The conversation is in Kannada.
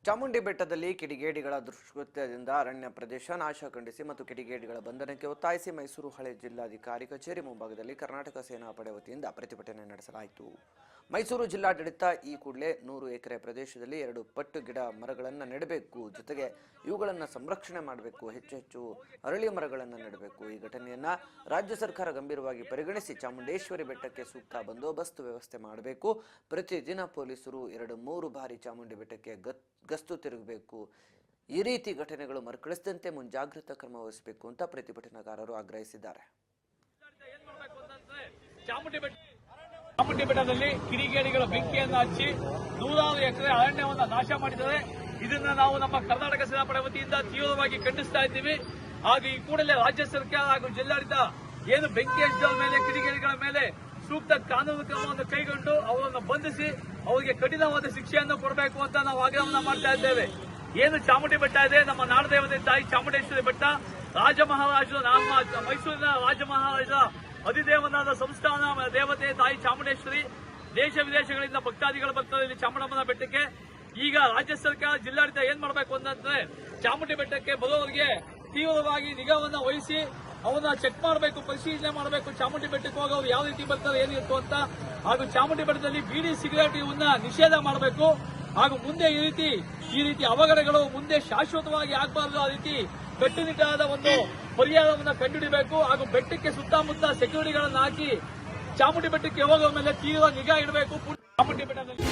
ಚಾಮುಂಡಿ ಬೆಟ್ಟದಲ್ಲಿ ಕಿಡಿಗೇಡಿಗಳ ದುಷ್ಕೃತ್ಯದಿಂದ ಅರಣ್ಯ ಪ್ರದೇಶ ನಾಶ ಖಂಡಿಸಿ ಮತ್ತು ಕಿಡಿಗೇಡಿಗಳ ಬಂಧನಕ್ಕೆ ಒತ್ತಾಯಿಸಿ ಮೈಸೂರು ಹಳೆ ಜಿಲ್ಲಾಧಿಕಾರಿ ಕಚೇರಿ ಮುಂಭಾಗದಲ್ಲಿ ಕರ್ನಾಟಕ ಸೇನಾ ಪಡೆ ವತಿಯಿಂದ ಪ್ರತಿಭಟನೆ ನಡೆಸಲಾಯಿತು. ಮೈಸೂರು ಜಿಲ್ಲಾಡಳಿತ ಈ ಕೂಡಲೇ 100 ಎಕರೆ ಪ್ರದೇಶದಲ್ಲಿ 2 ಪಟ್ಟು ಗಿಡ ಮರಗಳನ್ನು ನೆಡಬೇಕು, ಜೊತೆಗೆ ಇವುಗಳನ್ನು ಸಂರಕ್ಷಣೆ ಮಾಡಬೇಕು, ಹೆಚ್ಚು ಅರಳಿ ಮರಗಳನ್ನು ನೆಡಬೇಕು. ಈ ಘಟನೆಯನ್ನ ರಾಜ್ಯ ಸರ್ಕಾರ ಗಂಭೀರವಾಗಿ ಪರಿಗಣಿಸಿ ಚಾಮುಂಡೇಶ್ವರಿ ಬೆಟ್ಟಕ್ಕೆ ಸೂಕ್ತ ಬಂದೋಬಸ್ತ್ ವ್ಯವಸ್ಥೆ ಮಾಡಬೇಕು. ಪ್ರತಿದಿನ ಪೊಲೀಸರು 2-3 ಬಾರಿ ಚಾಮುಂಡಿ ಬೆಟ್ಟಕ್ಕೆ ಗಸ್ತು ತಿರುಗಬೇಕು. ಈ ರೀತಿ ಘಟನೆಗಳು ಮರುಕಳಿಸದಂತೆ ಮುಂಜಾಗ್ರತಾ ಕ್ರಮ ವಹಿಸಬೇಕು ಅಂತ ಪ್ರತಿಭಟನಾಕಾರರು ಆಗ್ರಹಿಸಿದ್ದಾರೆ. ಚಾಮುಂಡಿ ಬೆಟ್ಟದಲ್ಲಿ ಕಿಡಿಗೇಡಿಗಳ ಬೆಂಕಿಯನ್ನು ಹಚ್ಚಿ 100 ಎಕರೆ ಅರಣ್ಯವನ್ನು ನಾಶ ಮಾಡಿದ್ದಾರೆ. ಇದನ್ನ ನಾವು ನಮ್ಮ ಕರ್ನಾಟಕ ಸೇನಾ ಪಡೆ ವತಿಯಿಂದ ತೀವ್ರವಾಗಿ ಖಂಡಿಸ್ತಾ ಇದ್ದೀವಿ. ಹಾಗೂ ಈ ಕೂಡಲೇ ರಾಜ್ಯ ಸರ್ಕಾರ ಹಾಗೂ ಜಿಲ್ಲಾಡಳಿತ ಏನು ಬೆಂಕಿ ಹಚ್ಚಿದ ಮೇಲೆ ಕಿಡಿಗೇಡಿಗಳ ಮೇಲೆ ಸೂಕ್ತ ಕಾನೂನು ಕ್ರಮವನ್ನು ಕೈಗೊಂಡು ಅವರನ್ನು ಬಂಧಿಸಿ ಅವರಿಗೆ ಕಠಿಣವಾದ ಶಿಕ್ಷೆಯನ್ನು ಕೊಡಬೇಕು ಅಂತ ನಾವು ಆಗ್ರಹವನ್ನು ಮಾಡ್ತಾ ಇದ್ದೇವೆ. ಏನು ಚಾಮುಂಡಿ ಬೆಟ್ಟ ಇದೆ, ನಮ್ಮ ನಾಡದೇವತೆ ತಾಯಿ ಚಾಮುಂಡೇಶ್ವರಿ ಬೆಟ್ಟ, ರಾಜಮಹಾರಾಜರು ನಮ್ಮ ಮೈಸೂರಿನ ರಾಜಮಹಾರಾಜರ ಅಧಿದೇವನಾದ ಸಂಸ್ಥಾನ ದೇವತೆ ತಾಯಿ ಚಾಮುಂಡೇಶ್ವರಿ. ದೇಶ ವಿದೇಶಗಳಿಂದ ಭಕ್ತಾದಿಗಳು ಬರ್ತಾರೆ ಇಲ್ಲಿ ಚಾಮುಂಡಮ್ಮನ ಬೆಟ್ಟಕ್ಕೆ. ಈಗ ರಾಜ್ಯ ಸರ್ಕಾರ ಜಿಲ್ಲಾಡಳಿತ ಏನ್ ಮಾಡಬೇಕು ಅಂತಂದ್ರೆ ಚಾಮುಂಡಿ ಬೆಟ್ಟಕ್ಕೆ ಬರೋವರಿಗೆ ತೀವ್ರವಾಗಿ ನಿಗಾವನ್ನ ವಹಿಸಿ ಅವನ್ನ ಚೆಕ್ ಮಾಡಬೇಕು, ಪರಿಶೀಲನೆ ಮಾಡಬೇಕು. ಚಾಮುಂಡಿ ಬೆಟ್ಟಕ್ಕೆ ಹೋಗೋರು ಯಾವ ರೀತಿ ಬರ್ತಾರೆ ಏನಿತ್ತು ಅಂತ. ಹಾಗೂ ಚಾಮುಂಡಿ ಬೆಟ್ಟದಲ್ಲಿ ಬೀಡಿ ಸಿಗರೇಟ್ ಇವನ್ನ ನಿಷೇಧ ಮಾಡಬೇಕು. ಹಾಗೂ ಮುಂದೆ ಈ ರೀತಿ ಅವಘಡಗಳು ಮುಂದೆ ಶಾಶ್ವತವಾಗಿ ಆಗಬಾರದು. ಆ ರೀತಿ ಕಟ್ಟುನಿಟ್ಟಾದ ಒಂದು ಪರಿಹಾರವನ್ನು ಕಂಡುಹಿಡಬೇಕು. ಹಾಗೂ ಬೆಟ್ಟಕ್ಕೆ ಸುತ್ತಮುತ್ತ ಸೆಕ್ಯೂರಿಟಿಗಳನ್ನು ಹಾಕಿ ಚಾಮುಂಡಿ ಬೆಟ್ಟಕ್ಕೆ ಹೋಗುವ ಮೇಲೆ ತೀವ್ರ ನಿಗಾ ಇಡಬೇಕು. ಚಾಮುಂಡಿ ಬೆಟ್ಟದಲ್ಲಿ